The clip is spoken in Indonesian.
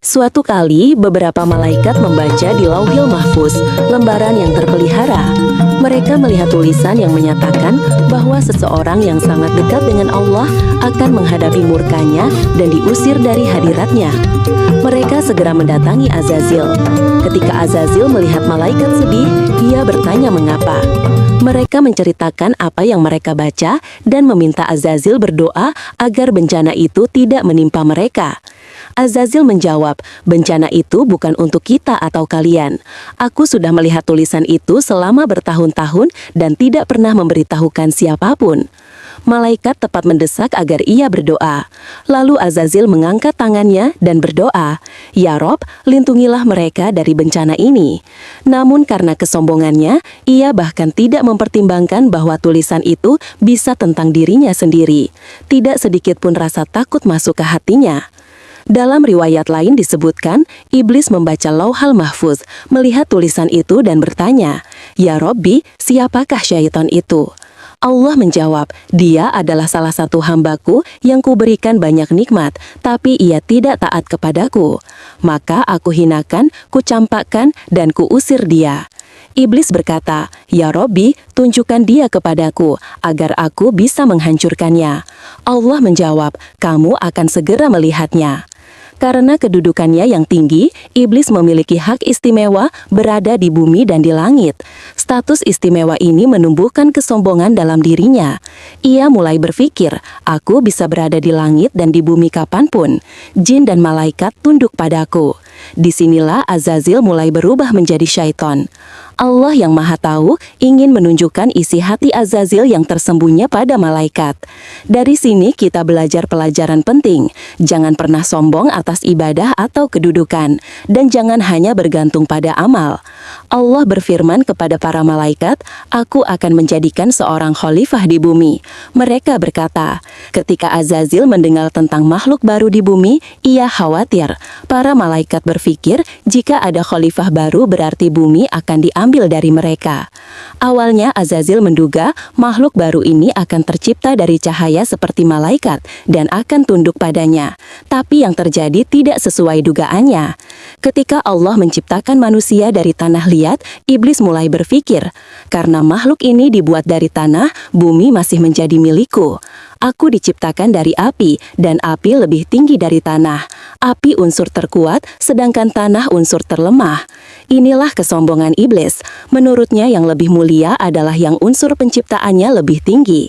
Suatu kali, beberapa malaikat membaca di Lauhil Mahfuz, lembaran yang terpelihara. Mereka melihat tulisan yang menyatakan bahwa seseorang yang sangat dekat dengan Allah akan menghadapi murkanya dan diusir dari hadiratnya. Mereka segera mendatangi Azazil. Ketika Azazil melihat malaikat sedih, ia bertanya mengapa. Mereka menceritakan apa yang mereka baca dan meminta Azazil berdoa agar bencana itu tidak menimpa mereka. Azazil menjawab, bencana itu bukan untuk kita atau kalian. Aku sudah melihat tulisan itu selama bertahun-tahun dan tidak pernah memberitahukan siapapun. Malaikat tepat mendesak agar ia berdoa. Lalu Azazil mengangkat tangannya dan berdoa, "Ya Rob, lindungilah mereka dari bencana ini." Namun karena kesombongannya, ia bahkan tidak mempertimbangkan bahwa tulisan itu bisa tentang dirinya sendiri. Tidak sedikit pun rasa takut masuk ke hatinya. Dalam riwayat lain disebutkan, iblis membaca Lauhal Mahfuz, melihat tulisan itu dan bertanya, "Ya Robbi, siapakah syaitan itu?" Allah menjawab, "Dia adalah salah satu hambaku yang kuberikan banyak nikmat, tapi ia tidak taat kepadaku. Maka aku hinakan, kucampakkan, dan kuusir dia." Iblis berkata, "Ya Robbi, tunjukkan dia kepadaku, agar aku bisa menghancurkannya." Allah menjawab, "Kamu akan segera melihatnya." Karena kedudukannya yang tinggi, iblis memiliki hak istimewa berada di bumi dan di langit. Status istimewa ini menumbuhkan kesombongan dalam dirinya. Ia mulai berpikir, aku bisa berada di langit dan di bumi kapanpun. Jin dan malaikat tunduk padaku. Disinilah Azazil mulai berubah menjadi syaitan. Allah yang Maha Tahu ingin menunjukkan isi hati Azazil yang tersembunyi pada malaikat. Dari sini kita belajar pelajaran penting. Jangan pernah sombong atas ibadah atau kedudukan, dan jangan hanya bergantung pada amal. Allah berfirman kepada para malaikat, "Aku akan menjadikan seorang khalifah di bumi." Mereka berkata, ketika Azazil mendengar tentang makhluk baru di bumi, ia khawatir. Para malaikat berpikir, jika ada khalifah baru berarti bumi akan diambil dari mereka. Awalnya Azazil menduga makhluk baru ini akan tercipta dari cahaya seperti malaikat dan akan tunduk padanya. Tapi yang terjadi tidak sesuai dugaannya. Ketika Allah menciptakan manusia dari tanah liat, iblis mulai berpikir, karena makhluk ini dibuat dari tanah, bumi masih menjadi milikku. Aku diciptakan dari api, dan api lebih tinggi dari tanah. Api unsur terkuat, sedangkan tanah unsur terlemah. Inilah kesombongan iblis. Menurutnya yang lebih mulia adalah yang unsur penciptaannya lebih tinggi.